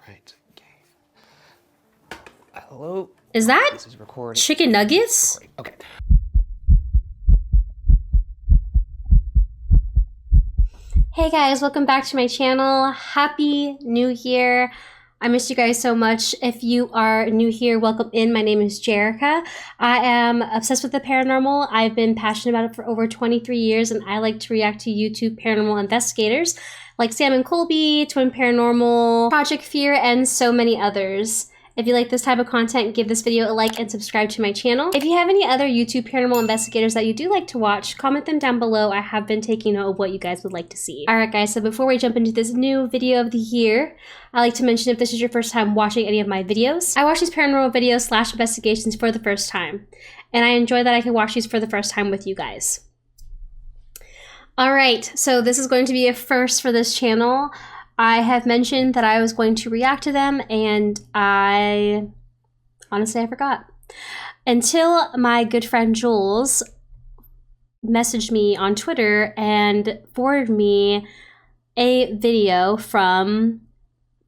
right. Okay. Hello. Is that This is recording. chicken nuggets? Okay. Hey guys, welcome back to my channel. Happy New Year. I missed you guys so much. If you are new here, welcome in. My name is Jerrica. I am obsessed with the paranormal. I've been passionate about it for over 23 years, and I like to react to YouTube paranormal investigators like Sam and Colby, Twin Paranormal, Project Fear, and so many others. If you like this type of content, give this video a like and subscribe to my channel. If you have any other YouTube paranormal investigators that you do like to watch, comment them down below. I have been taking note of what you guys would like to see. Alright guys, so before we jump into this new video of the year, I like to mention if this is your first time watching any of my videos, I watch these paranormal videos / investigations for the first time. And I enjoy that I can watch these for the first time with you guys. Alright, so this is going to be a first for this channel. I have mentioned that I was going to react to them, and I forgot. Until my good friend Jules messaged me on Twitter and forwarded me a video from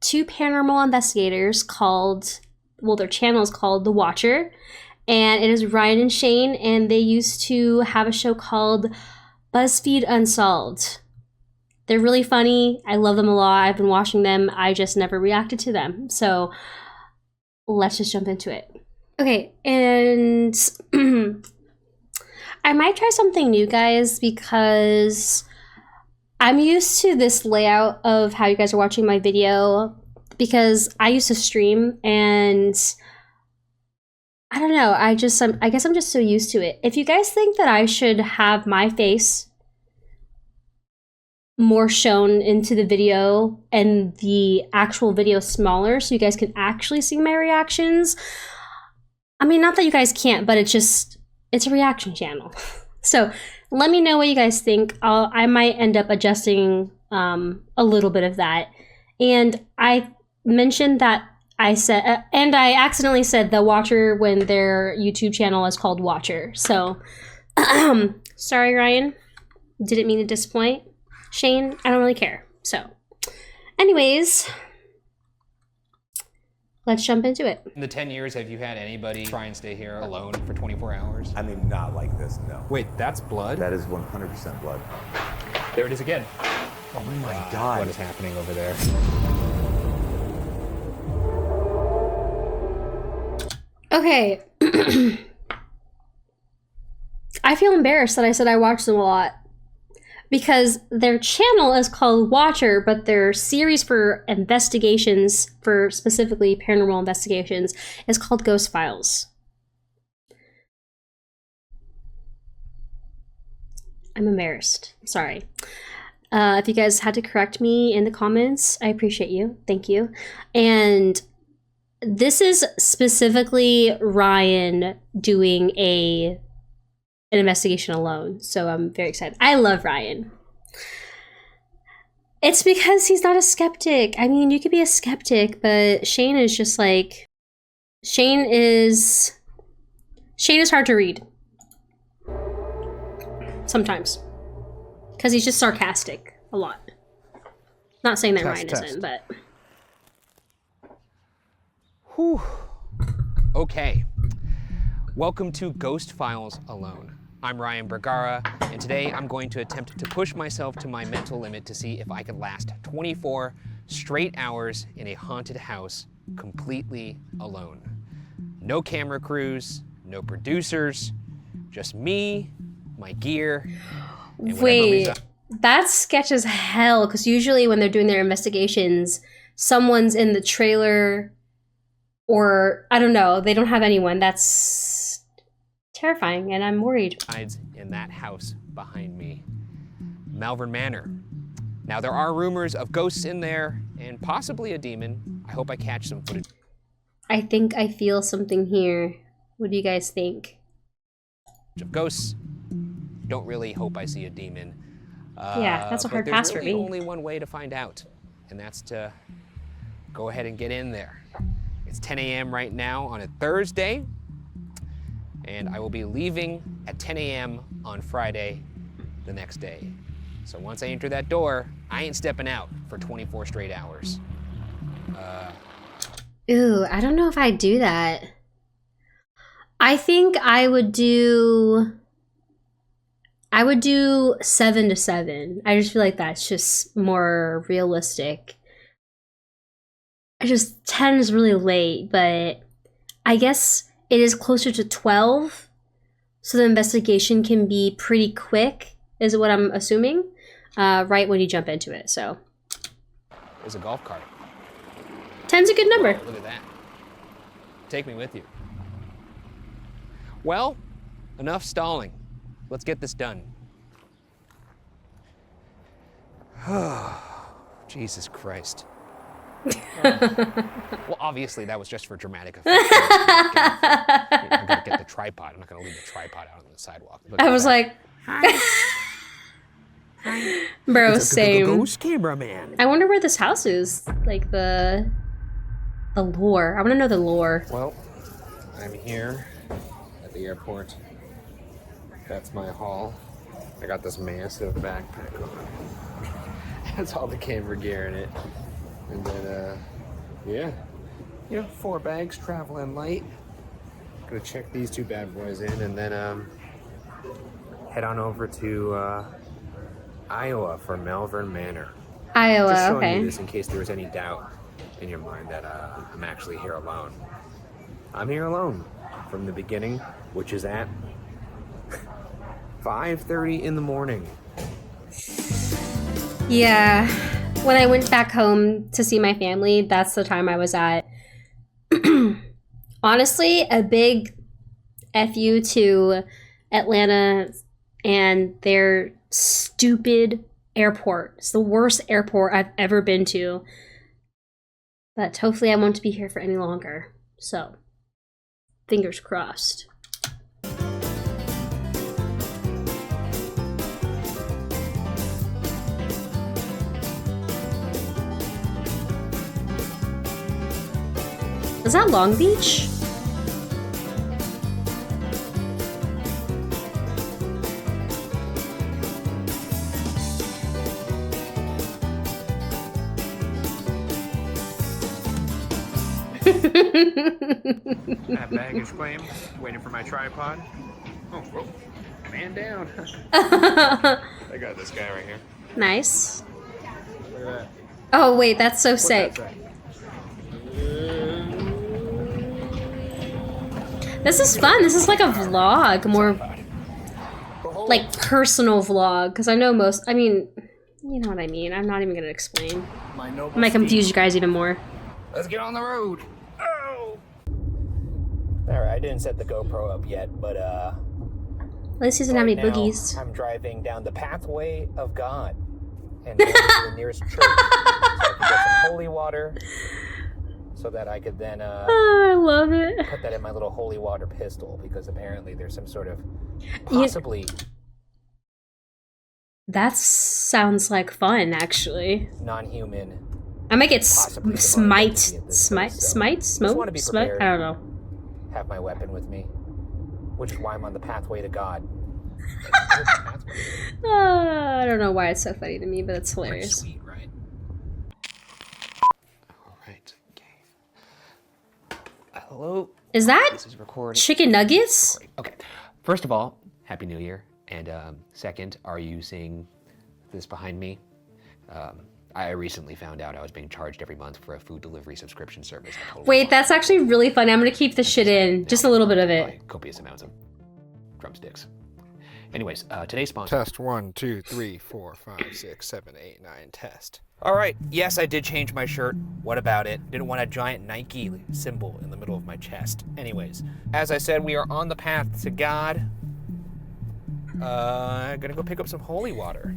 two paranormal investigators called, well, their channel is called The Watcher, and it is Ryan and Shane, and they used to have a show called BuzzFeed Unsolved. They're really funny. I love them a lot. I've been watching them. I just never reacted to them. So let's just jump into it. Okay, and I might try something new, guys, because I'm used to this layout of how you guys are watching my video, because I used to stream, and I don't know. I guess I'm just so used to it. If you guys think that I should have my face more shown into the video and the actual video smaller so you guys can actually see my reactions, I mean, not that you guys can't, but it's a reaction channel. So let me know what you guys think. I might end up adjusting a little bit of that. And I mentioned that I said, and I accidentally said The Watcher when their YouTube channel is called Watcher. So sorry, Ryan. Didn't mean to disappoint. Shane, I don't really care. So, anyways, let's jump into it. In the 10 years, have you had anybody try and stay here alone for 24 hours? I mean, not like this, no. Wait, that's blood? That is 100% blood. There it is again. Oh my God. What is happening over there? Okay. I feel embarrassed that I said I watch them a lot, because their channel is called Watcher, but their series for investigations, for specifically paranormal investigations, is called Ghost Files. I'm embarrassed. Sorry. If you guys had to correct me in the comments, I appreciate you. Thank you. And this is specifically Ryan doing an investigation alone, so I'm very excited. I love Ryan. It's because he's not a skeptic. I mean, you could be a skeptic, but Shane is just like, Shane is hard to read sometimes, because he's just sarcastic a lot. Not saying that Ryan isn't, but Whew. Okay. Welcome to Ghost Files Alone. I'm Ryan Vergara, and today I'm going to attempt to push myself to my mental limit to see if I could last 24 straight hours in a haunted house completely alone. No camera crews, no producers, just me, my gear, and wait, that's sketch as hell, because usually when they're doing their investigations, someone's in the trailer, or I don't know, they don't have anyone. That's terrifying, and I'm worried. In that house behind me, Malvern Manor. Now, there are rumors of ghosts in there and possibly a demon. I hope I catch some footage. I think I feel something here. What do you guys think? Of ghosts. Don't really hope I see a demon. Yeah, that's a hard pass for me. There's really only one way to find out, and that's to go ahead and get in there. It's 10 a.m. right now on a Thursday, and I will be leaving at 10 a.m. on Friday the next day. So once I enter that door, I ain't stepping out for 24 straight hours. Ooh, I don't know if I'd do that. I think I would do 7 to 7. I just feel like that's just more realistic. 10 is really late, but I guess it is closer to 12, so the investigation can be pretty quick, is what I'm assuming, right when you jump into it, so. There's a golf cart. 10's a good number. Whoa, look at that. Take me with you. Well, enough stalling. Let's get this done. Jesus Christ. Well, obviously that was just for dramatic effect. I'm gonna get the tripod. I'm not gonna leave the tripod out on the sidewalk. Look I at was that. like, bro, It's a same. ghost cameraman. I wonder where this house is. Like the lore. I want to know the lore. Well, I'm here at the airport. That's my haul. I got this massive backpack on. Has all the camera gear in it. And then, yeah. 4 bags, traveling light. Gonna check these 2 bad boys in and then, head on over to, Iowa for Malvern Manor. Iowa, Just showing okay. you this in case there was any doubt in your mind that, I'm actually here alone. I'm here alone from the beginning, which is at 5:30 in the morning. Yeah. When I went back home to see my family, that's the time I was at. Honestly, a big FU to Atlanta and their stupid airport. It's the worst airport I've ever been to. But hopefully I won't be here for any longer. So, fingers crossed. Is that Long Beach? At baggage claim, waiting for my tripod. Oh, whoa. Man down. I got this guy right here. Nice. Look at that. Oh wait, that's so What's that sick. say? This is fun. This is like a vlog, more like personal vlog. Because I know most, I mean, you know what I mean. I'm not even gonna explain. My I noble might steed. confuse you guys even more. Let's get on the road. Oh. Alright, I didn't set the GoPro up yet, but At least he doesn't have any right now, boogies. I'm driving down the pathway of God and going to the nearest church so I can get some holy water so that I could then Oh, I love it. put that in my little holy water pistol because apparently there's some sort of possibly That sounds like fun, actually. non-human. I might get Possibly demonic smite, entity at this smite, place, so smite, just smoke, wanna be smoke. prepared. I don't know. Have my weapon with me, which is why I'm on the pathway to God. I don't know why it's so funny to me, but it's Pretty hilarious. sweet, right? All right. Okay. Hello. Is that This is recording. chicken nuggets? Okay. First of all, Happy New Year. And second, are you seeing this behind me? I recently found out I was being charged every month for a food delivery subscription service. I totally Wait, lost that's it. actually really funny. I'm gonna keep this shit in, just a little bit of it. Probably copious amounts of drumsticks. Anyways, today's sponsor. Test 1, 2, 3, 4, 5, 6, 7, 8, 9. Test. Alright, yes, I did change my shirt. What about it? Didn't want a giant Nike symbol in the middle of my chest. Anyways, as I said, we are on the path to God. Gonna go pick up some holy water.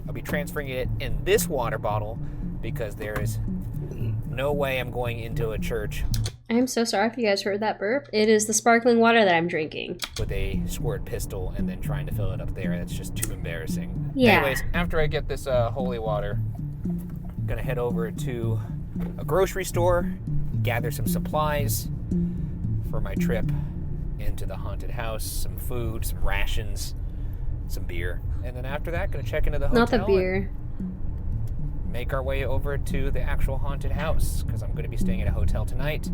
I'll be transferring it in this water bottle because there is no way I'm going into a church I'm so sorry if you guys heard that burp. It is the sparkling water that I'm drinking. with a squirt pistol and then trying to fill it up there. That's just too embarrassing. Yeah. Anyways, after I get this holy water, I'm gonna head over to a grocery store, gather some supplies for my trip into the haunted house, some food, some rations, some beer, and then after that, gonna check into the hotel. Not the beer. make our way over to the actual haunted house, because I'm going to be staying at a hotel tonight,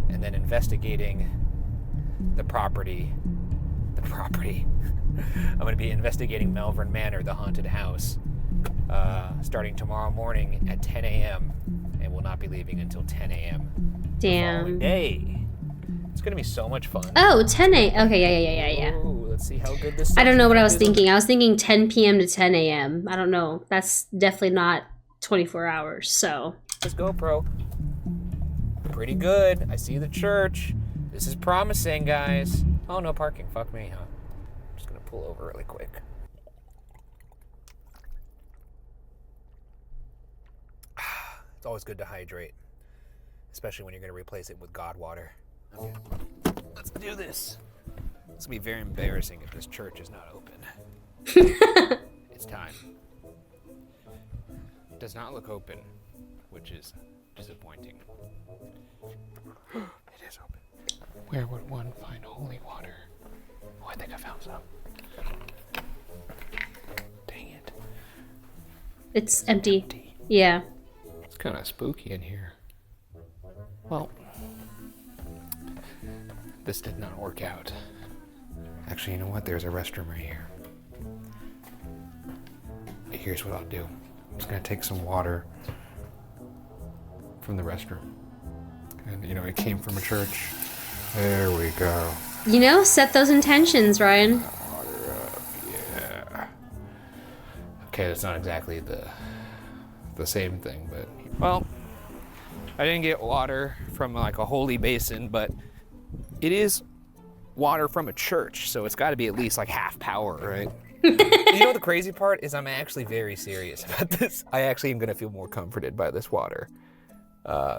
and then investigating the property. I'm going to be investigating Malvern Manor, the haunted house, starting tomorrow morning at 10 a.m. and will not be leaving until 10 a.m. the following Damn. day. It's going to be so much fun. Oh, 10 a.m. Okay, yeah. Ooh, let's see how good this I don't know what I was suction cup is. thinking. I was thinking 10 p.m. to 10 a.m. I don't know. That's definitely not 24 hours, so. This GoPro. Pretty good. I see the church. This is promising, guys. Oh, no parking. Fuck me, huh? I'm just going to pull over really quick. It's always good to hydrate, especially when you're going to replace it with God water. Okay, let's do this. It's going to be very embarrassing if this church is not open. It's time. It does not look open, which is disappointing. It is open. Where would one find holy water? Oh, I think I found some. Dang it. It's empty. Yeah. It's kind of spooky in here. Well, this did not work out. Actually, you know what? There's a restroom right here. Here's what I'll do. I'm just gonna take some water from the restroom. And, you know, it came from a church. There we go. You know, set those intentions, Ryan. Water up, yeah. Okay, that's not exactly the same thing, but... Well, I didn't get water from, like, a holy basin, but it is water from a church, so it's got to be at least, like, half power, right? You know, the crazy part is I'm actually very serious about this. I actually am going to feel more comforted by this water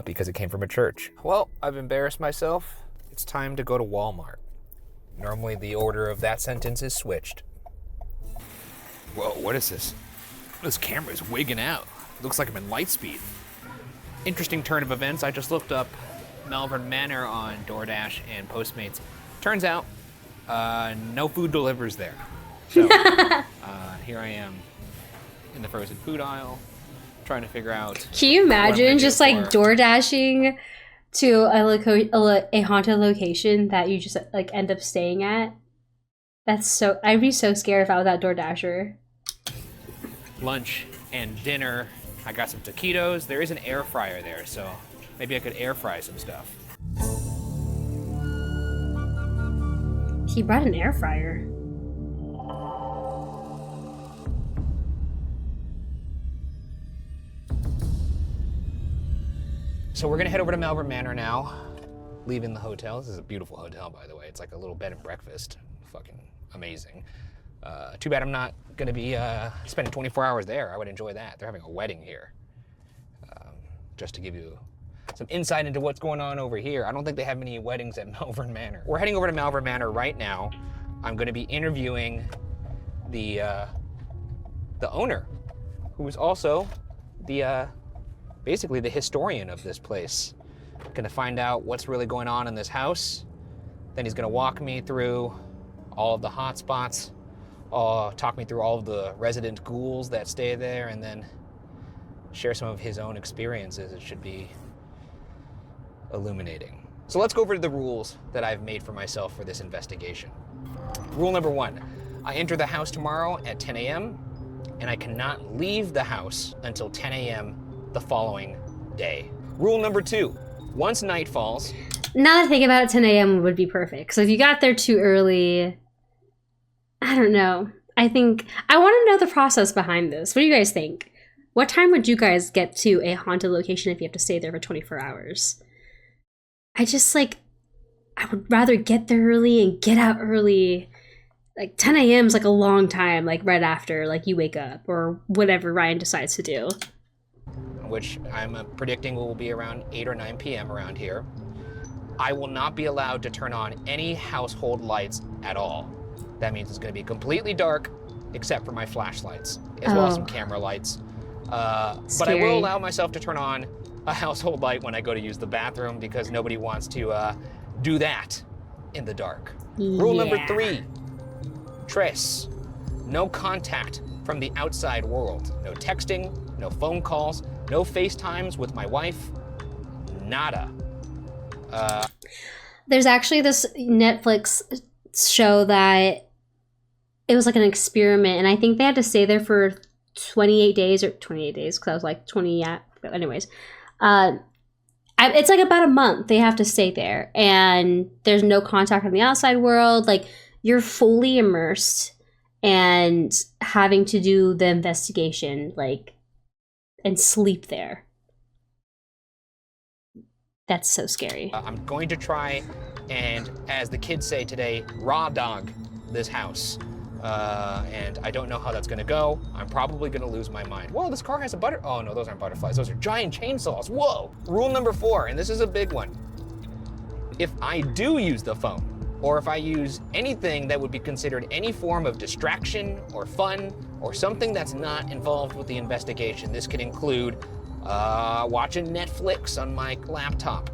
because it came from a church. Well, I've embarrassed myself. It's time to go to Walmart. Normally the order of that sentence is switched. Whoa, what is this? This camera is wigging out. It looks like I'm in light speed. Interesting turn of events. I just looked up Malvern Manor on DoorDash and Postmates. Turns out, no food delivers there. So, here I am in the frozen food aisle, trying to figure out. Can you imagine just like for... door dashing to a haunted location that you just like end up staying at? That's so. I'd be so scared if I was that DoorDasher. Lunch and dinner. I got some taquitos. There is an air fryer there, so maybe I could air fry some stuff. He brought an air fryer. So we're gonna head over to Malvern Manor now, leaving the hotel. This is a beautiful hotel, by the way. It's like a little bed and breakfast. Fucking amazing. Too bad I'm not gonna be spending 24 hours there. I would enjoy that. They're having a wedding here. Just to give you some insight into what's going on over here. I don't think they have many weddings at Malvern Manor. We're heading over to Malvern Manor right now. I'm gonna be interviewing the owner, who is also the basically the historian of this place. Gonna find out what's really going on in this house. Then he's gonna walk me through all of the hot spots, talk me through all of the resident ghouls that stay there, and then share some of his own experiences. It should be illuminating. So let's go over to the rules that I've made for myself for this investigation. Rule number 1, I enter the house tomorrow at 10 a.m. and I cannot leave the house until 10 a.m. the following day. Rule number 2, once night falls... Now that I think about it, 10 a.m. would be perfect. So if you got there too early, I don't know. I think, I want to know the process behind this. What do you guys think? What time would you guys get to a haunted location if you have to stay there for 24 hours? I just like, I would rather get there early and get out early. Like 10 a.m. is like a long time, like right after like you wake up or whatever Ryan decides to do. Which I'm predicting will be around 8 or 9 p.m. around here. I will not be allowed to turn on any household lights at all. That means it's going to be completely dark, except for my flashlights, as well as some camera lights. But I will allow myself to turn on a household light when I go to use the bathroom, because nobody wants to do that in the dark. Yeah. Rule number 3, Tres, no contact from the outside world. No texting, no phone calls, no FaceTimes with my wife, nada. There's actually this Netflix show that it was like an experiment, and I think they had to stay there for 28 days, because I was like 20, yeah. Anyways, it's like about a month they have to stay there, and there's no contact from the outside world. Like, you're fully immersed and having to do the investigation, like, and sleep there. That's so scary. I'm going to try and, as the kids say today, raw dog this house. And I don't know how that's gonna go. I'm probably gonna lose my mind. Whoa, this car has a oh no, those aren't butterflies. Those are giant chainsaws. Whoa. Rule number 4, and this is a big one. If I do use the phone, or if I use anything that would be considered any form of distraction or fun or something that's not involved with the investigation, this could include watching Netflix on my laptop,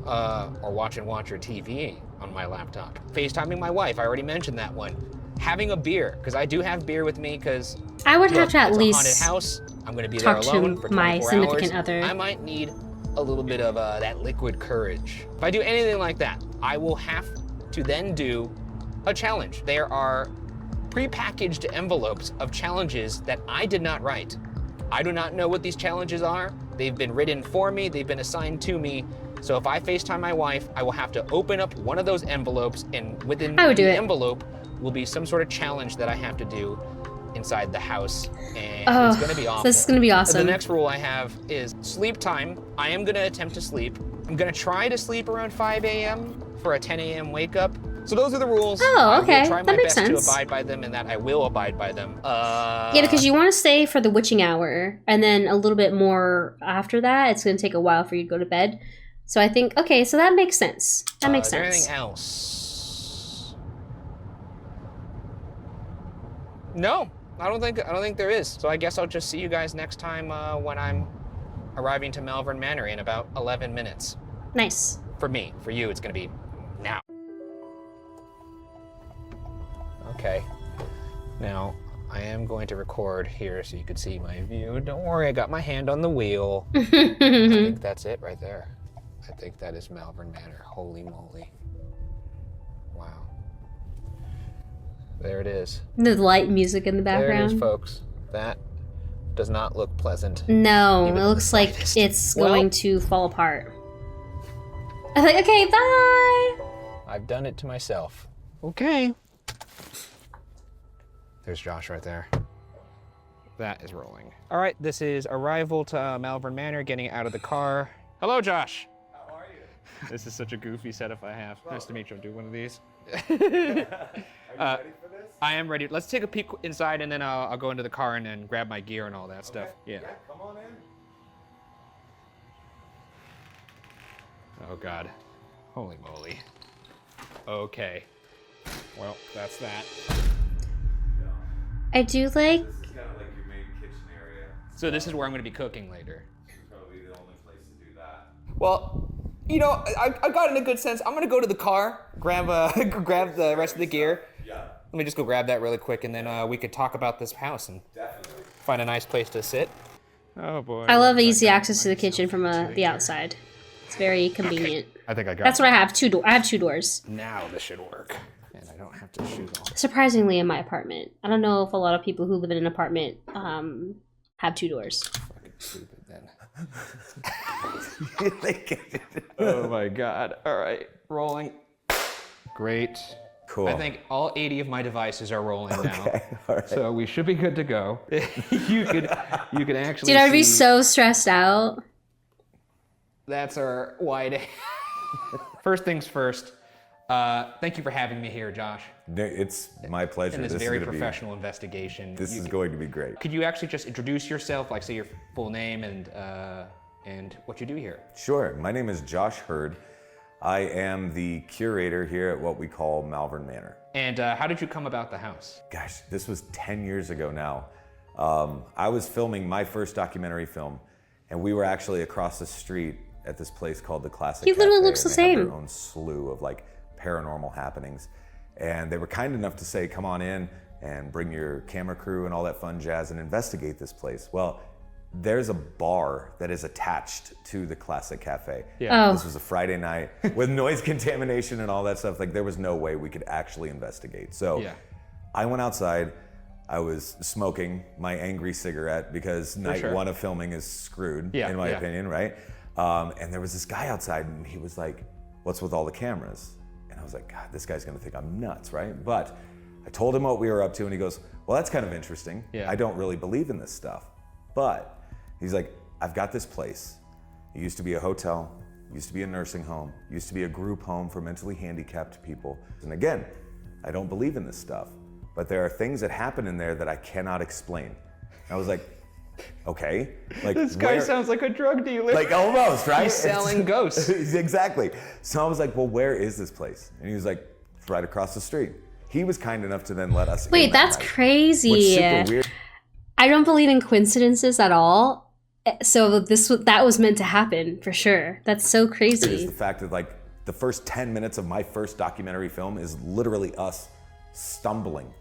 or watching Watcher TV on my laptop. FaceTiming my wife, I already mentioned that one. Having a beer, because I do have beer with me, because I would have to at it's least a haunted house. I'm gonna be there talk alone to for 24 my significant hours. other. I might need a little bit of that liquid courage. If I do anything like that, I will have to then do a challenge. There are prepackaged envelopes of challenges that I did not write. I do not know what these challenges are. They've been written for me, they've been assigned to me. So if I FaceTime my wife, I will have to open up one of those envelopes, and within the envelope will be some sort of challenge that I have to do inside the house, and it's gonna be awful. This is gonna be awesome. The next rule I have is sleep time. I am gonna attempt to sleep. I'm gonna try to sleep around 5 a.m. for a 10 a.m. wake up. So those are the rules. Oh, okay. I will try That my makes best sense. to abide by them, and that I will abide by them. Yeah, because you want to stay for the witching hour, and then a little bit more after that. It's going to take a while for you to go to bed. So I think, okay, so that makes sense. That makes Is there sense. anything else? No, I don't think there is. So I guess I'll just see you guys next time when I'm arriving to Malvern Manor in about 11 minutes. Nice. For me. For you, it's gonna be now. Okay. Now, I am going to record here so you can see my view. Don't worry, I got my hand on the wheel. I think that's it right there. I think that is Malvern Manor. Holy moly. Wow. There it is. The light music in the background. There it is, folks. That does not look pleasant. No, Even it looks like slightest. it's Well, going to fall apart. I'm like, okay, bye! I've done it to myself. Okay. There's Josh right there. That is rolling. All right, this is arrival to Malvern Manor, getting out of the car. Hello, Josh. How are you? This is such a goofy setup I have. Nice to meet you. I'll do one of these. Are you ready for this? I am ready. Let's take a peek inside, and then I'll go into the car and then grab my gear and all that stuff. Yeah. Come on in. Oh, God. Holy moly. Okay. Well, that's that. I do like... This is kind of like your main kitchen area. So this is where I'm going to be cooking later. This is probably the only place to do that. Well, you know, I got in a good sense. I'm going to go to the car, grab grab the rest of the gear. Yeah. Let me just go grab that really quick, and then we could talk about this house and Definitely. find a nice place to sit. Oh, boy. I love easy access to the kitchen from the outside. It's very convenient. I think I got That's what I have. I have 2 doors. Now this should work. And I don't have to shoot all. Surprisingly, in my apartment. I don't know if a lot of people who live in an apartment have 2 doors. Fucking stupid then. Oh my God. All right, rolling. Great. Cool. I think all 80 of my devices are rolling now. Okay, all right. So we should be good to go. you could actually Dude, I'd be see- so stressed out. That's our wide. First things first. Thank you for having me here, Josh, It's my pleasure. in this This very is gonna professional investigation. This You is could- going to be great. Could you actually just introduce yourself, like say your full name and what you do here? Sure. My name is Josh Hurd. I am the curator here at what we call Malvern Manor. And how did you come about the house? Gosh, this was 10 years ago now. I was filming my first documentary film, and we were actually across the street at this place called the Classic He literally Cafe, looks the and they have same. their own slew of like paranormal happenings. And they were kind enough to say, come on in, and bring your camera crew and all that fun jazz and investigate this place. Well, there's a bar that is attached to the Classic Cafe. Yeah. Oh. This was a Friday night with noise contamination and all that stuff. Like, there was no way we could actually investigate. So I went outside. I was smoking my angry cigarette because night one of filming is screwed, in my opinion, right? And there was this guy outside, and he was like, "What's with all the cameras?" And I was like, "God, this guy's gonna think I'm nuts, right?" But I told him what we were up to, and he goes, "Well, that's kind of interesting. I don't really believe in this stuff." But he's like, "I've got this place. It used to be a hotel, used to be a nursing home, used to be a group home for mentally handicapped people. And again, I don't believe in this stuff, but there are things that happen in there that I cannot explain." And I was like, "Okay." Like, This guy sounds like a drug dealer. like, almost, right? He's selling ghosts. Exactly. So I was like, "Well, where is this place?" And he was like, "It's right across the street." He was kind enough to then let us in Wait, that that's night, crazy. which is super weird. I don't believe in coincidences at all. So that was meant to happen for sure. That's so It is crazy. the fact that, like, the first 10 minutes of my first documentary film is literally us stumbling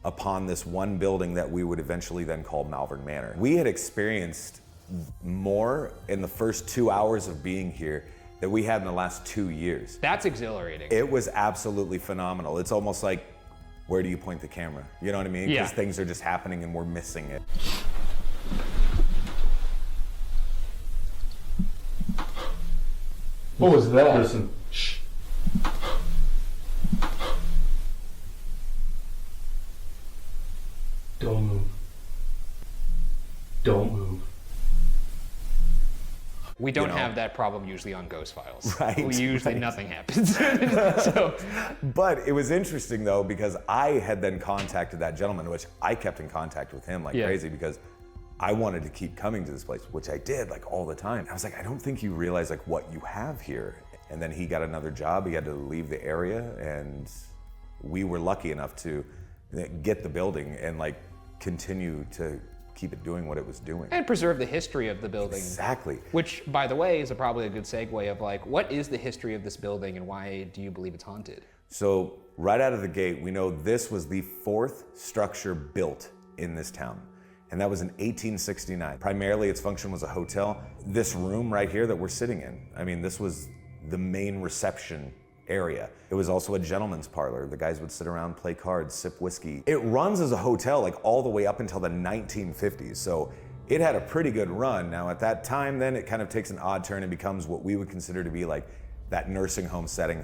upon this one building that we would eventually then call Malvern Manor. We had experienced more in the first 2 hours of being here than we had in the last 2 years. That's exhilarating. It was absolutely phenomenal. It's almost like, where do you point the camera? You know what I mean? Because things are just happening and we're missing it. What was that? Listen. Shh. Don't move. Don't move. We don't have that problem usually on Ghost Files. Right, We usually right. nothing happens. So But it was interesting though, because I had then contacted that gentleman, which I kept in contact with him like crazy because I wanted to keep coming to this place, which I did like all the time. I was like, "I don't think you realize like what you have here." And then he got another job. He had to leave the area, and we were lucky enough to get the building and like continue to keep it doing what it was doing. and preserve the history of the building. Exactly. Which, by the way, is probably a good segue of like, what is the history of this building and why do you believe it's haunted? So right out of the gate, we know this was the 4th structure built in this town. And that was in 1869. Primarily its function was a hotel. This room right here that we're sitting in, I mean, this was the main reception area. It was also a gentleman's parlor. The guys would sit around, play cards, sip whiskey. It runs as a hotel like all the way up until the 1950s. So it had a pretty good run. Now at that time, then it kind of takes an odd turn and becomes what we would consider to be like that nursing home setting.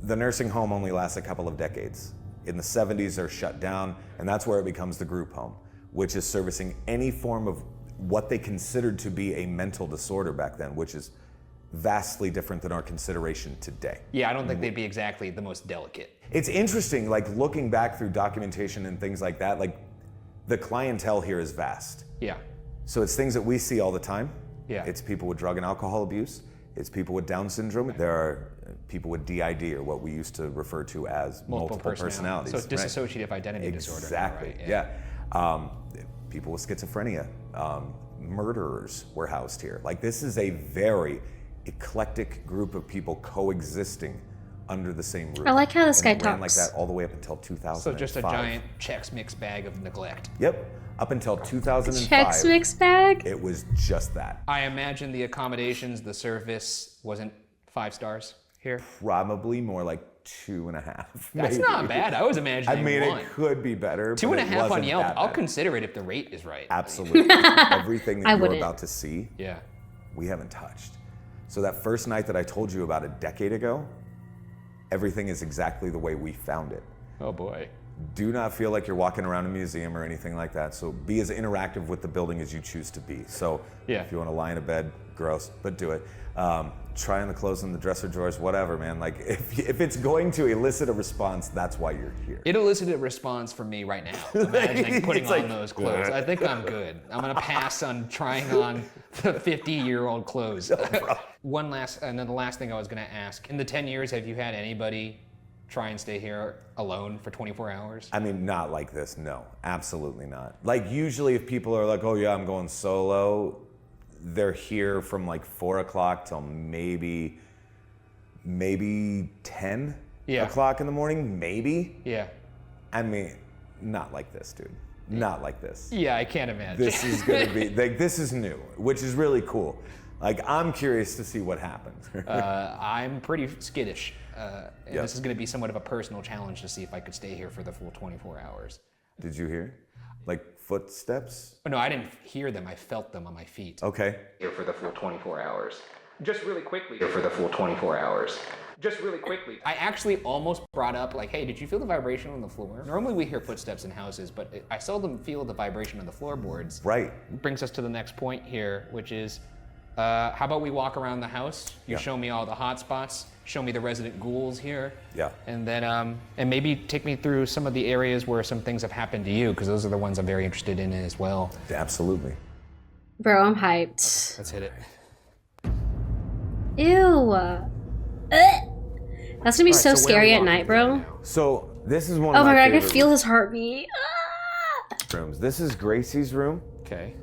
The nursing home only lasts a couple of decades. In the 70s, they're shut down, and that's where it becomes the group home, which is servicing any form of what they considered to be a mental disorder back then, which is vastly different than our consideration today. Yeah, I don't think they'd be exactly the most delicate. It's interesting, like looking back through documentation and things like that, like the clientele here is vast. Yeah. So it's things that we see all the time. Yeah. It's people with drug and alcohol abuse. It's people with Down syndrome. There are people with DID, or what we used to refer to as multiple personalities. So dissociative identity disorder. Exactly, Right? yeah. People with schizophrenia, murderers were housed here. Like, this is a very eclectic group of people coexisting under the same roof. I like how this And guy it ran like talks. that all the way up until 2005. So just a giant Chex Mix bag of neglect. Yep, up until 2005. Chex Mix bag? It was just that. I imagine the accommodations, the service wasn't 5 stars here. Probably more like 2.5. That's maybe. not bad. I was imagining I mean, 1. it could be better. 2.5 on wasn't Yelp. that I'll bad. consider it if the rate is right. Absolutely. Everything I that you're wouldn't. about to see, Yeah. we haven't touched. So that first night that I told you about a decade ago, everything is exactly the way we found it. Oh boy. Do not feel like you're walking around a museum or anything like that. So be as interactive with the building as you choose to be. So if you want to lie in a bed, gross, but do it. Try on the clothes in the dresser drawers, whatever, man. Like, if it's going to elicit a response, that's why you're here. It elicited a response from me right now. Imagining putting It's on like, those clothes. I think I'm good. I'm gonna pass on trying on the 50-year-old clothes. And then the last thing I was gonna ask: in the 10 years, have you had anybody try and stay here alone for 24 hours? I mean, not like this, no, absolutely not. Like, usually if people are like, "Oh yeah, I'm going solo," they're here from like 4 o'clock till maybe 10 o'clock in the morning, maybe. Yeah. I mean, not like this, dude. Not like this. Yeah, I can't imagine. This is gonna be, like, this is new, which is really cool. Like, I'm curious to see what happens. I'm pretty skittish. And this is going to be somewhat of a personal challenge to see if I could stay here for the full 24 hours. Did you hear? Like footsteps? Oh, no, I didn't hear them. I felt them on my feet. Okay. Here for the full 24 hours. Just really quickly. Here for the full 24 hours. Just really quickly. I actually almost brought up, like, hey, did you feel the vibration on the floor? Normally we hear footsteps in houses, but I seldom feel the vibration on the floorboards. Right. Brings us to the next point here, which is, how about we walk around the house? You show me all the hot spots, show me the resident ghouls here. Yeah. And then, and maybe take me through some of the areas where some things have happened to you, because those are the ones I'm very interested in as well. Absolutely. Bro, I'm hyped. Let's hit it. Ew. That's gonna be so scary at night, bro. So this is one of Oh my god, I favorite can feel his heartbeat. rooms. This is Gracie's room. Okay.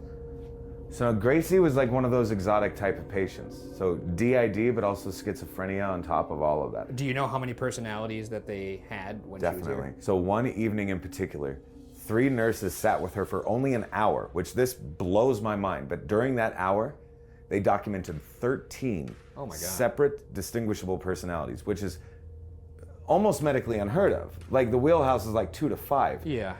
So Gracie was like one of those exotic type of patients. So DID, but also schizophrenia on top of all of that. Do you know how many personalities that they had when she was Definitely. here? So one evening in particular, 3 nurses sat with her for only an hour, which this blows my mind. But during that hour, they documented 13 separate distinguishable personalities, which is almost medically unheard of. Like the wheelhouse is like 2 to 5. Yeah.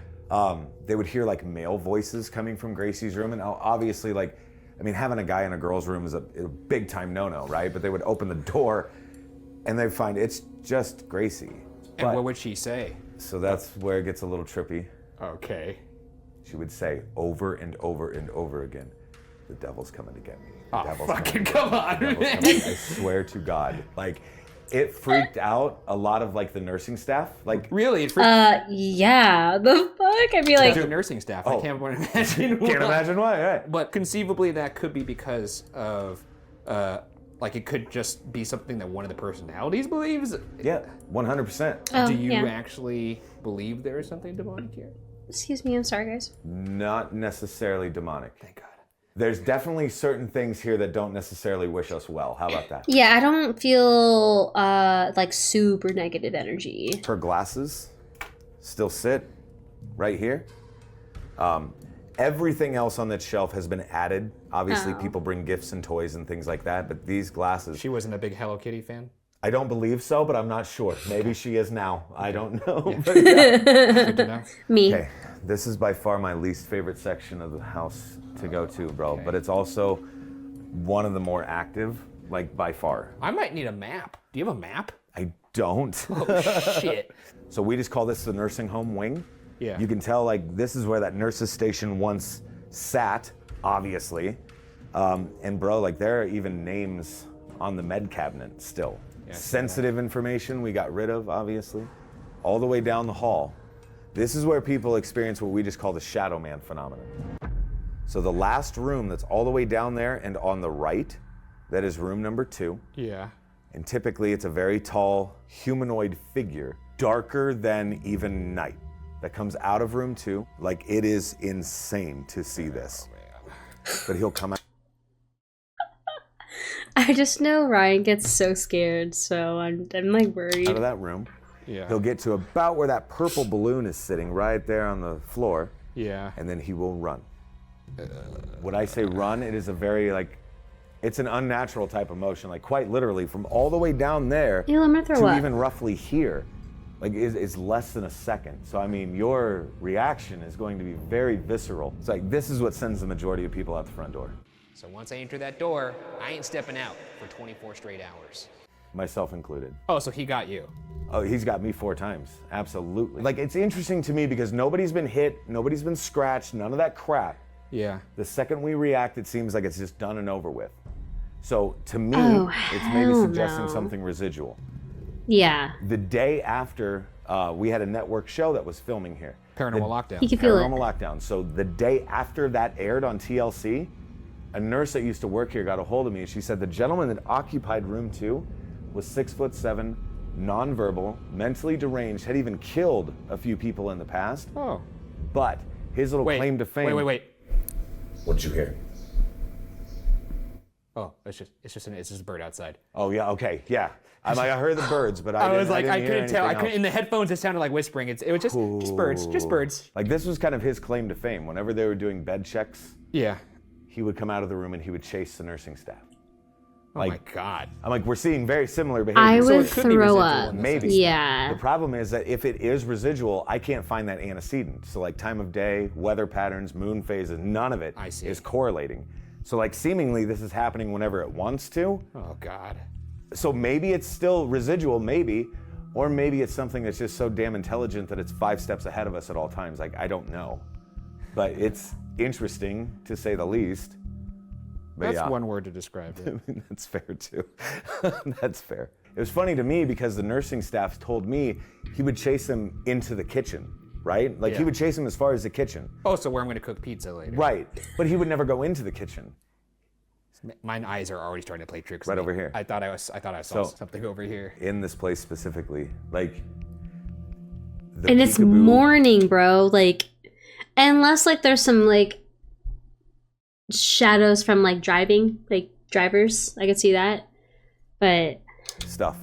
They would hear like male voices coming from Gracie's room, and obviously, like, I mean, having a guy in a girl's room is a big time no-no, right? But they would open the door, and they'd find it's just Gracie. And what would she say? So that's where it gets a little trippy. Okay. She would say over and over and over again, "The devil's coming to get me. The Oh, devil's fucking coming come on, to get me. The devil's coming." I swear to God, like. It freaked out a lot of like the nursing staff. Like Really? It freaked Yeah. The fuck? I'd be like, the nursing staff. I can't imagine why. can't imagine why, right? But conceivably that could be because of, like it could just be something that one of the personalities believes. Yeah, 100%. oh, Do you yeah. actually believe there is something demonic here? Excuse me, I'm sorry, guys. Not necessarily demonic. Thank God. There's definitely certain things here that don't necessarily wish us well. How about that? Yeah, I don't feel like super negative energy. Her glasses still sit right here. Everything else on that shelf has been added. Obviously, people bring gifts and toys and things like that, but these glasses, She wasn't a big Hello Kitty fan? I don't believe so, but I'm not sure. Maybe she is now. I don't know. Yeah. But yeah. Good to know. Me. Okay, this is by far my least favorite section of the house to go to, bro. But it's also one of the more active, like by far. I might need a map. Do you have a map? I don't. Oh, shit. So we just call this the nursing home wing. Yeah. You can tell like this is where that nurses station once sat, obviously. And bro, like there are even names on the med cabinet still. Yeah, Sensitive information we got rid of, obviously. All the way down the hall. This is where people experience what we just call the shadow man phenomenon. So the last room that's all the way down there and on the right, that is room number 2. Yeah. And typically it's a very tall humanoid figure, darker than even night, that comes out of room 2. Like it is insane to see this. But he'll come out. I just know Ryan gets so scared, so I'm like worried. Out of that room. Yeah. He'll get to about where that purple balloon is sitting, right there on the floor, Yeah. and then he will run. When I say run, it is a very like, it's an unnatural type of motion, like quite literally from all the way down there Ew, I'm gonna throw to up. even roughly here, like is less than a second. So I mean, your reaction is going to be very visceral. It's like, this is what sends the majority of people out the front door. So once I enter that door, I ain't stepping out for 24 straight hours. Myself included. Oh, so he got you. Oh, he's got me 4 times. Absolutely. Like, it's interesting to me because nobody's been hit, nobody's been scratched, none of that crap. Yeah. The second we react, it seems like it's just done and over with. So to me, Oh, it's maybe hell suggesting no. something residual. Yeah. The day after, we had a network show that was filming here. Paranormal lockdown. He can feel it. Paranormal Lockdown. So the day after that aired on TLC, a nurse that used to work here got a hold of me and she said the gentleman that occupied room 2 was 6'7", nonverbal, mentally deranged, had even killed a few people in the past. Oh. But his little claim to fame. Wait. What did you hear? Oh, it's just a bird outside. Oh yeah, okay, yeah. I'm like, I heard the birds, but I couldn't tell. anything else. In the headphones, it sounded like whispering. It was just birds, just birds. Like this was kind of his claim to fame. Whenever they were doing bed checks, Yeah. he would come out of the room and he would chase the nursing staff. Oh my God. I'm like, we're seeing very similar behavior. I So would it could be throw residual up. in this Maybe. Yeah. The problem is that if it is residual, I can't find that antecedent. So like time of day, weather patterns, moon phases, none of it I see. is correlating. So like seemingly this is happening whenever it wants to. Oh God. So maybe it's still residual, maybe, or maybe it's something that's just so damn intelligent that it's 5 steps ahead of us at all times. Like, I don't know. But it's interesting to say the least. But That's yeah. one word to describe it. That's fair too. That's fair. It was funny to me because the nursing staff told me he would chase them into the kitchen, right? Like he Yeah. would chase them as far as the kitchen. Oh, so where I'm going to cook pizza later. Right. But he would never go into the kitchen. My eyes are already starting to play tricks. Right on me. over here. I thought I saw So- something over here. In this place specifically. Like the And it's peekaboo- morning, bro. Like, unless like there's some like shadows from like driving, like drivers, I could see that. But stuff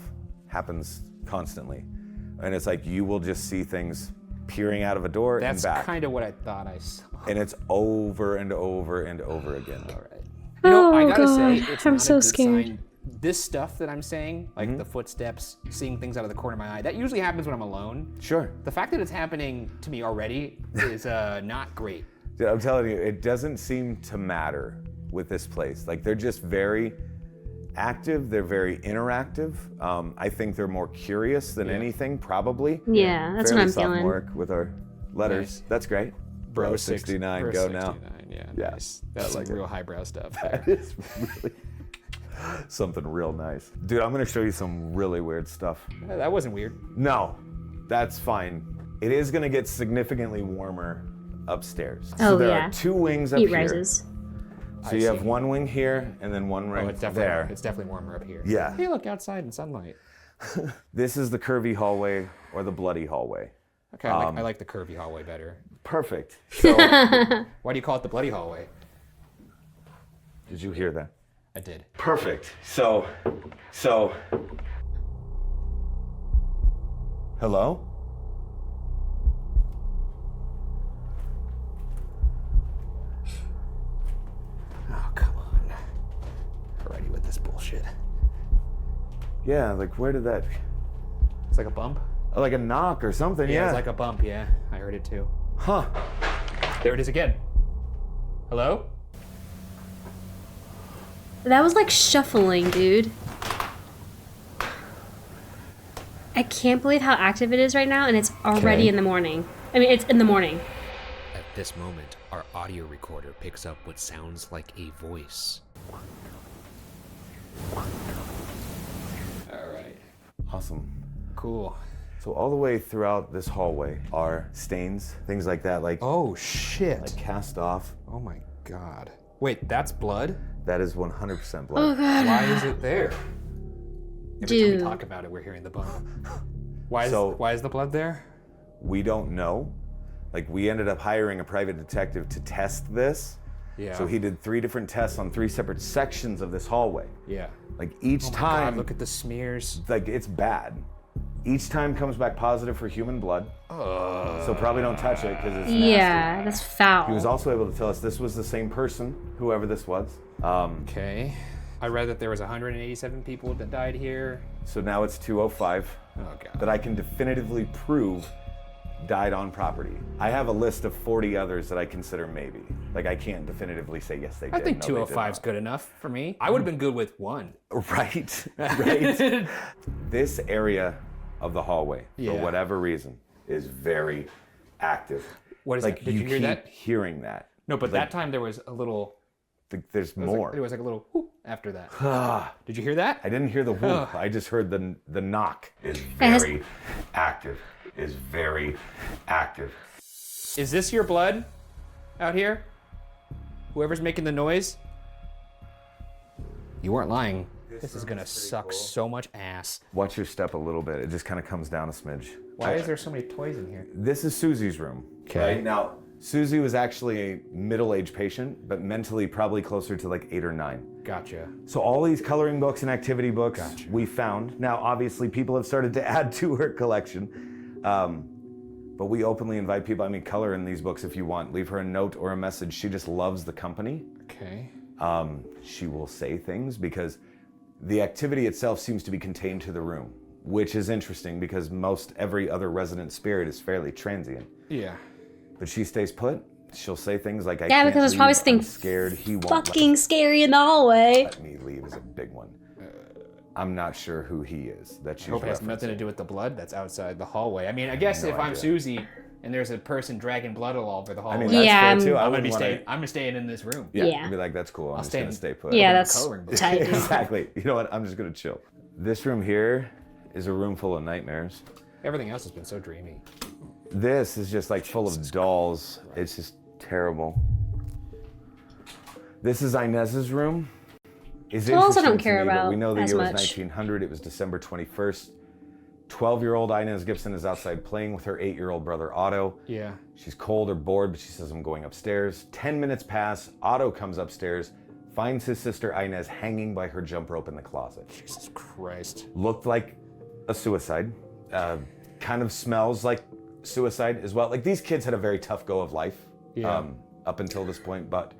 happens constantly. And it's like you will just see things peering out of a door That's and back. kind of what I thought I saw. And it's over and over and over again. All right. You know, I Oh, gotta say, God. it's I'm not so a good scared. sign. This stuff that I'm saying, like the footsteps, seeing things out of the corner of my eye, that usually happens when I'm alone. Sure. The fact that it's happening to me already is not great. Dude, I'm telling you, it doesn't seem to matter with this place. Like they're just very active, they're very interactive. I think they're more curious than anything, probably. yeah, that's Fairly what I'm feeling. sophomoric with our letters. Nice. That's great. Bro 69, Bro go 69, now. Yeah, Yeah. nice. That's like some it. real highbrow stuff. That is really something real nice. Dude, I'm gonna show you some really weird stuff. That wasn't weird. No, that's fine. It is gonna get significantly warmer upstairs. Oh, So there yeah. are 2 wings up Heat here. rises. So you have 1 wing here and then 1 Oh, ring it's definitely there. it's definitely warmer up here. Yeah. Hey, look outside in sunlight. This is the curvy hallway or the bloody hallway. Okay, I like the curvy hallway better. Perfect. So, Why do you call it the bloody hallway? did you hear that? I did. Perfect. So, hello? Oh, come on. Already with this bullshit. Yeah, like where did that, It's like a bump? like a knock or something, yeah. It's like a bump, yeah. I heard it too. Huh. There it is again. Hello? That was like shuffling, dude. I can't believe how active it is right now, and it's already Okay. in the morning. I mean, it's in the morning. At this moment, our audio recorder picks up what sounds like a voice. All right. Awesome. Cool. So all the way throughout this hallway are stains, things like that, like Oh, shit. like cast off. Oh my god. Wait, that's blood? That is 100% Oh blood. god. Why is it there? Every time Dude. we talk about it, we're hearing the bump. Why So- is the blood there? We don't know. Like we ended up hiring a private detective to test this. Yeah. So he did 3 different tests on 3 separate sections of this hallway. Yeah. Like each Oh my time, god, look at the smears. like it's bad. Each time comes back positive for human blood. So probably don't touch it because it's nasty. Yeah, that's foul. He was also able to tell us this was the same person, whoever this was. Okay. I read that there was 187 people that died here. So now it's 205 Oh god. that I can definitively prove died on property. I have a list of 40 others that I consider maybe. Like I can't definitively say yes they did. I think no, they did 205 is not. good enough for me. I would have been good with 1. Right, right. This area of the hallway, for Yeah. whatever reason, is very active. What is Like that? Did you hear keep that? hearing that. No, but that time there was a little. There's It was more. Like, it was like a little whoop after that. Ah, Did you hear that? I didn't hear the whoop. I just heard the knock. Is Guys. very active. Is very active. Is this your blood out here? Whoever's making the noise? You weren't lying. This is gonna suck so much ass. Watch your step a little bit. It just kind of comes down a smidge. Why is there so many toys in here? This is Susie's room. Okay. Right? Now, Susie was actually a middle-aged patient, but mentally probably closer to like 8 or 9. Gotcha. So all these coloring books and activity books we found. Now, obviously, people have started to add to her collection, but we openly invite people. I mean, color in these books if you want. Leave her a note or a message. She just loves the company. Okay. She will say things because the activity itself seems to be contained to the room, which is interesting because most every other resident spirit is fairly transient. Yeah. But she stays put. She'll say things like, "I Yeah, can't because there's leave. probably I'm something scared. He won't fucking scary in the hallway. let me leave." Is a big one. I'm not sure who he is that she's Hope it has nothing to referencing. do with the blood that's outside the hallway. I mean, I guess no if I'm idea. Susie and there's a person dragging blood all over the I hallway, mean, that's Yeah, fair I'm- too. I I'm gonna be wouldn't wanna- staying. I'm staying in this room. Yeah, Yeah. I'd be like, "That's cool. I'm just stay gonna in- stay put." Yeah, the that's coloring book. tight. Exactly. You know what? I'm just gonna chill. This room here is a room full of nightmares. Everything else has been so dreamy. This is just like full of dolls. It's just terrible. This is Inez's room. It's Dolls I don't interesting to care me, but about we know the as year was much. 1900. It was December 21st. 12-year-old Inez Gibson is outside playing with her 8-year-old brother Otto. Yeah. She's cold or bored, but she says, "I'm going upstairs." 10 minutes pass. Otto comes upstairs, finds his sister Inez hanging by her jump rope in the closet. Jesus Christ. Looked like a suicide. Kind of smells like suicide as well. Like, these kids had a very tough go of life up until this point, but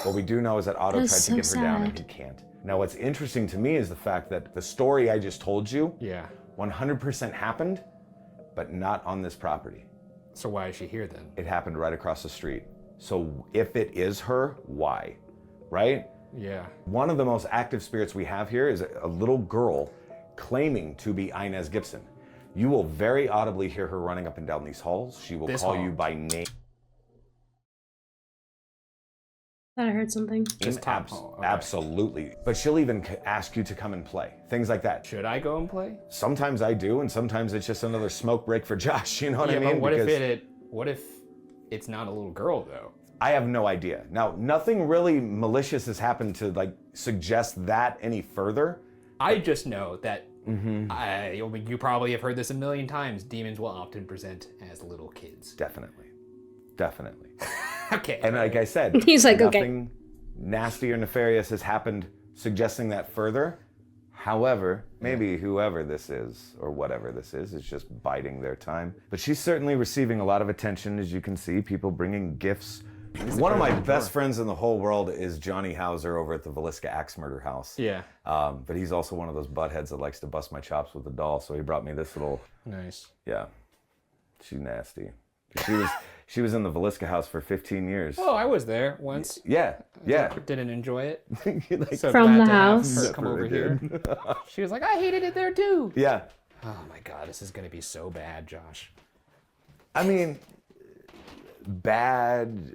what we do know is that Otto tried That's to get so her down and sad. he can't. Now, what's interesting to me is the fact that the story I just told you Yeah. 100% happened, but not on this property. So why is she here then? It happened right across the street. So if it is her, why? Right? Yeah. One of the most active spirits we have here is a little girl claiming to be Inez Gibson. You will very audibly hear her running up and down these halls. She will This call hall. you by name. Thought I heard something. This top hall. Okay. Absolutely. But she'll even ask you to come and play. Things like that. Should I go and play? Sometimes I do, and sometimes it's just another smoke break for Josh. You know what I mean? But what if Because what if it's not a little girl though? I have no idea. Now, nothing really malicious has happened to like suggest that any further. I just know that you probably have heard this a million times. Demons will often present as little kids. Definitely. Definitely. Okay. And like I said, He's like, okay. nothing nasty or nefarious has happened suggesting that further. However, maybe whoever this is, or whatever this is just biding their time. But she's certainly receiving a lot of attention, as you can see, people bringing gifts. One of my best friends in the whole world is Johnny Hauser over at the Villisca Axe Murder House. Yeah. But he's also one of those buttheads that likes to bust my chops with a doll, so he brought me this little, Nice. yeah, she's nasty. She was in the Villisca house for 15 years. Oh, I was there once. Yeah, yeah. Didn't enjoy it. Like, So From glad the to have house? her come over here. She was like, I hated it there too. yeah. Oh my god, this is gonna be so bad, Josh. I mean, bad.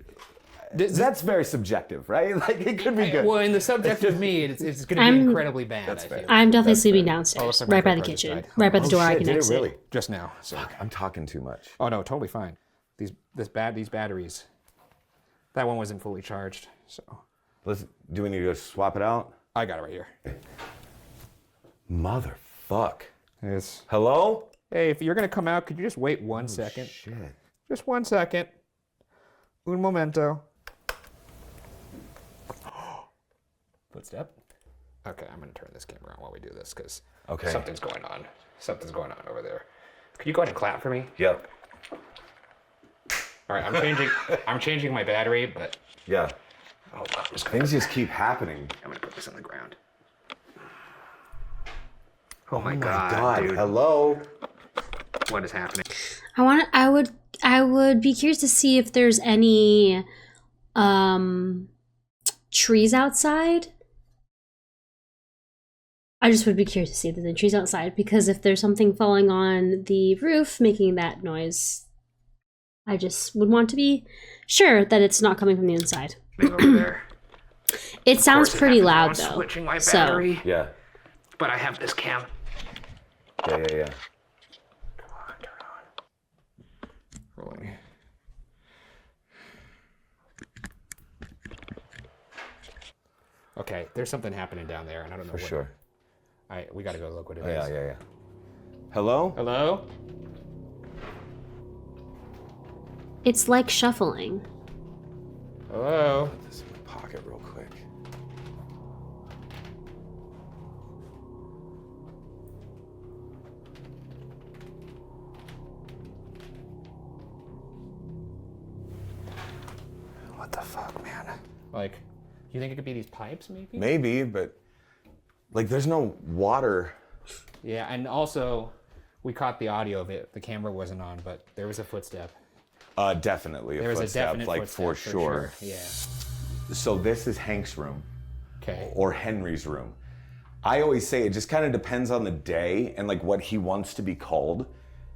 That's very subjective, right? Like, it could be good. Well, in the subject of me, it's gonna be I'm- incredibly bad. I feel. I'm definitely sleeping Oh, downstairs, looks like my right by the GoPro just kitchen, died. right by the door I Shit, can did it exit. really? Just now. So. I'm talking too much. Oh no, totally fine. These batteries. That one wasn't fully charged, so Do we need to go swap it out? I got it right here. Motherfuck. Yes. Hello? Hey, if you're gonna come out, could you just wait 1 second? Shit. Just 1 second. Un momento. Footstep. Okay, I'm gonna turn this camera on while we do this because Okay. something's going on. Something's going on over there. Could you go ahead and clap for me? Yep. All right, I'm changing my battery, but Yeah. oh, I'm just gonna, Things just keep happening. I'm gonna put this on the ground. Oh my God, dude, hello? what is happening? I would be curious to see if there's any trees outside. I just would be curious to see if there's any trees outside, because if there's something falling on the roof making that noise, I just would want to be sure that it's not coming from the inside. Maybe over there. It sounds pretty loud I'm though. switching my So battery, Yeah. but I have this cam. Yeah. Come on, turn on. Rolling. Okay, there's something happening down there, and I don't know For what. sure. We gotta go look what it is. Oh, yeah. Hello? Hello? It's like shuffling. Hello? Put this in my pocket real quick. What the fuck, man? Like, you think it could be these pipes, maybe? Maybe, but like there's no water. Yeah, and also, we caught the audio of it. The camera wasn't on, but there was a footstep. Definitely a There was a footstep, definite like footstep, for sure. Yeah. So this is Hank's room. Okay. Or Henry's room. I always say it just kind of depends on the day and like what he wants to be called,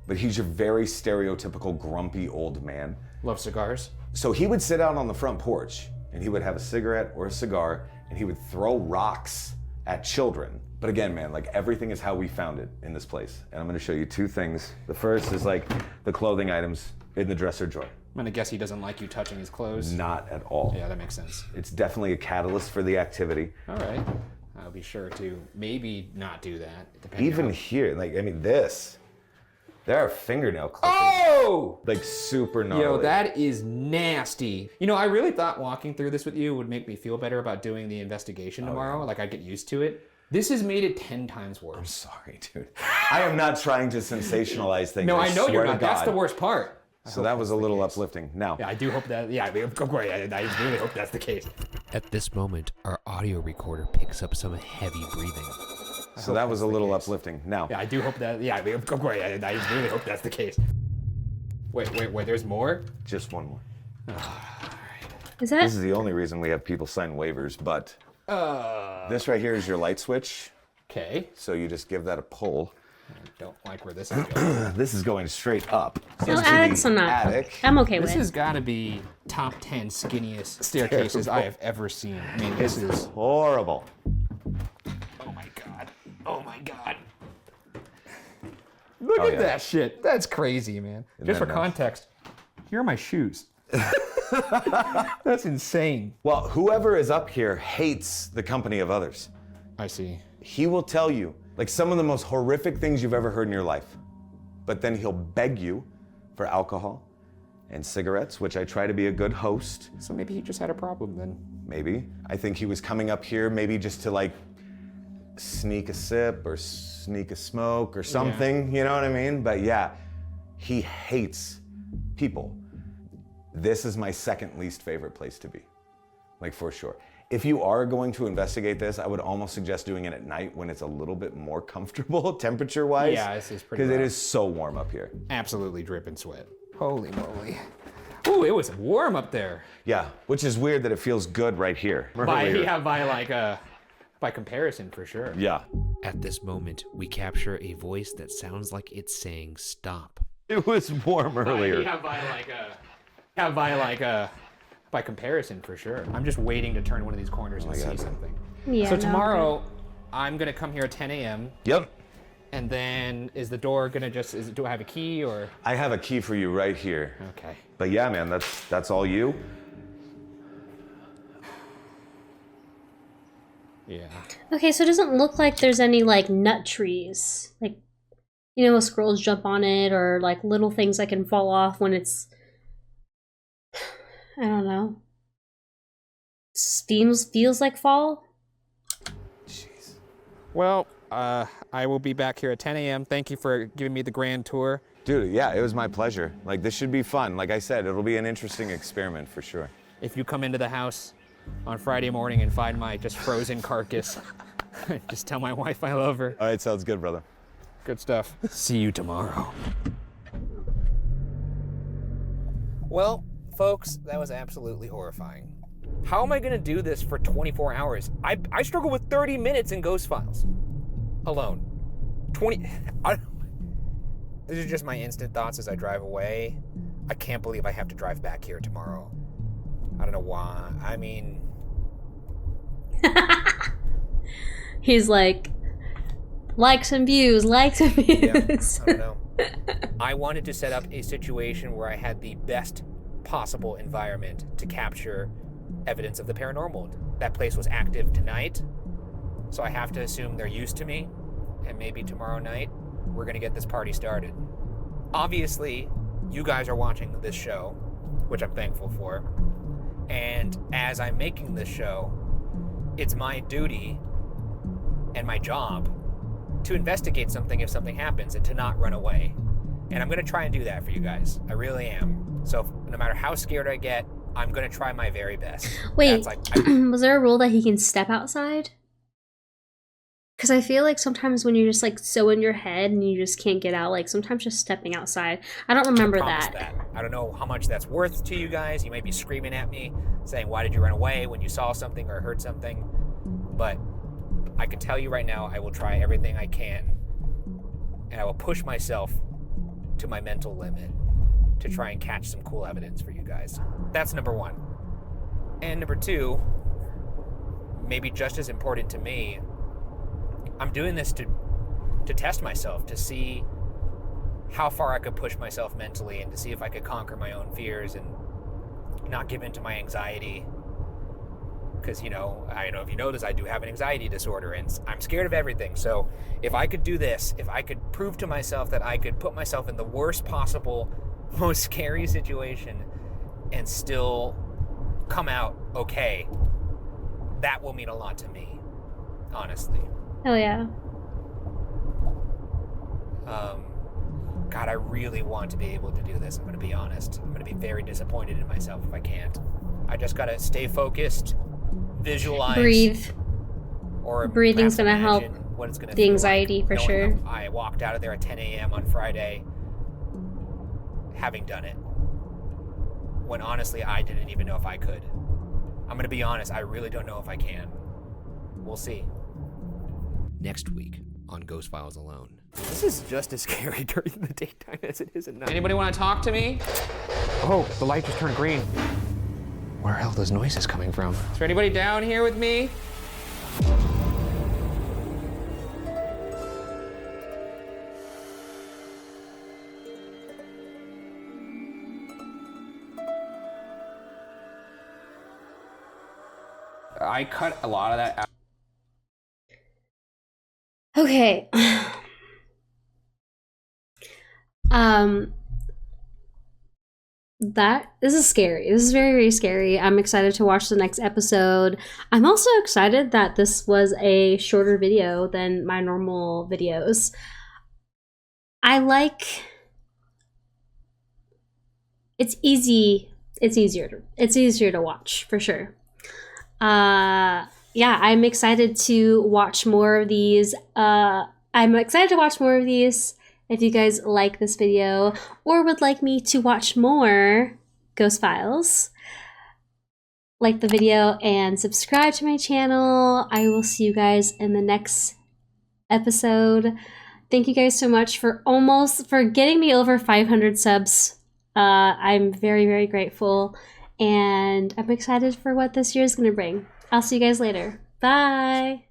but he's your very stereotypical grumpy old man. Love cigars. So he would sit out on the front porch and he would have a cigarette or a cigar and he would throw rocks at children. But again, man, like everything is how we found it in this place. And I'm gonna show you two things. The first is like the clothing items in the dresser drawer. I'm gonna guess he doesn't like you touching his clothes. Not at all. Yeah, that makes sense. It's definitely a catalyst for the activity. All right. I'll be sure to maybe not do that. Depending Even on... here, like, I mean, this, there are fingernail clippings. Oh! Like super gnarly. Yo, that is nasty. You know, I really thought walking through this with you would make me feel better about doing the investigation tomorrow. Like I'd get used to it. This has made it 10 times I'm worse. sorry, dude. I am not trying to sensationalize things. No, I know swear you're to not. That's God. the worst part. So that was a little uplifting. Now, Yeah, I do hope that. Yeah, of course. I really hope that's the case. At this moment, our audio recorder picks up some heavy breathing. so that was a little uplifting. Now, Yeah, I do hope that. Yeah, of course. I really hope that's the case. Wait. There's more. just one more. Is that? This is the only reason we have people sign waivers, but this right here is your light switch. Okay. So you just give that a pull. I don't like where this is going. This is going straight up. No, into attics the I'm not. attic. I'm okay This with. has got to be top 10 skinniest staircases I have ever seen. I mean, this is. Horrible. Oh my god. Oh my god. Look at yeah. that shit. That's crazy, man. Just for then, context, here are my shoes. That's insane. Well, whoever is up here hates the company of others. I see. He will tell you like some of the most horrific things you've ever heard in your life, but then he'll beg you for alcohol and cigarettes, which I try to be a good host. So maybe he just had a problem then. Maybe. I think he was coming up here maybe just to like sneak a sip or sneak a smoke or something, you know what I mean? But yeah, he hates people. This is my second least favorite place to be, like for sure. If you are going to investigate this, I would almost suggest doing it at night when it's a little bit more comfortable temperature-wise. Yeah, this is pretty because it rough. is so warm up here. Absolutely dripping sweat. Holy moly. Ooh, it was warm up there. Yeah, which is weird that it feels good right here. By comparison, for sure. Yeah. At this moment, we capture a voice that sounds like it's saying stop. It was warm earlier. By comparison, for sure. I'm just waiting to turn one of these corners and see God. something. Yeah, So no, tomorrow, I'm gonna come here at 10 a.m. Yep. and then is the door gonna do I have a key or? I have a key for you right here. Okay. But yeah, man, that's all you. Yeah. Okay, so it doesn't look like there's any like nut trees. Like, you know, squirrels jump on it or like little things that can fall off when it's, I don't know. Feels like fall. Jeez. Well, I will be back here at 10 a.m. Thank you for giving me the grand tour. Dude, yeah, it was my pleasure. Like, this should be fun. Like I said, it'll be an interesting experiment for sure. If you come into the house on Friday morning and find my just frozen carcass, just tell my wife I love her. All right, sounds good, brother. Good stuff. See you tomorrow. Well, folks, that was absolutely horrifying. How am I gonna do this for 24 hours? I struggle with 30 minutes in Ghost Files. Alone. These are just my instant thoughts as I drive away. I can't believe I have to drive back here tomorrow. I don't know why. I mean... He's like, likes and views. Yeah, I don't know. I wanted to set up a situation where I had the best possible environment to capture evidence of the paranormal. That place was active tonight, so I have to assume they're used to me, and maybe tomorrow night we're gonna get this party started. Obviously, you guys are watching this show which I'm thankful for. And as I'm making this show, it's my duty and my job to investigate something if something happens and to not run away. And I'm going to try and do that for you guys. I really am. So no matter how scared I get, I'm going to try my very best. Wait, was there a rule that he can step outside? Because I feel like sometimes when you're just like so in your head and you just can't get out, like sometimes just stepping outside. I don't remember that. I don't know how much that's worth to you guys. You might be screaming at me saying, why did you run away when you saw something or heard something? But I can tell you right now, I will try everything I can. And I will push myself to my mental limit to try and catch some cool evidence for you guys. That's number one. And number two, maybe just as important to me, I'm doing this to test myself, to see how far I could push myself mentally and to see if I could conquer my own fears and not give in to my anxiety. Because, I don't know if you know this, I do have an anxiety disorder and I'm scared of everything. So if I could do this, if I could prove to myself that I could put myself in the worst possible, most scary situation and still come out okay, that will mean a lot to me, honestly. Hell yeah. God, I really want to be able to do this. I'm going to be honest. I'm going to be very disappointed in myself if I can't. I just got to stay focused, visualize. Breathe. Or breathing's going to help what it's gonna the anxiety like, for sure. I walked out of there at 10 a.m. on Friday having done it. When honestly, I didn't even know if I could. I'm going to be honest. I really don't know if I can. We'll see. Next week on Ghost Files Alone. This is just as scary during the daytime as it is at night. Anybody want to talk to me? Oh, the light just turned green. Where are all those noises coming from? Is there anybody down here with me? I cut a lot of that out. Okay. This is scary. This is very, very scary. I'm excited to watch the next episode. I'm also excited that this was a shorter video than my normal videos. It's easier to watch for sure. Yeah, I'm excited to watch more of these. If you guys like this video or would like me to watch more Ghost Files, like the video and subscribe to my channel. I will see you guys in the next episode. Thank you guys so much for getting me over 500 subs. I'm very, very grateful, and I'm excited for what this year is going to bring. I'll see you guys later. Bye!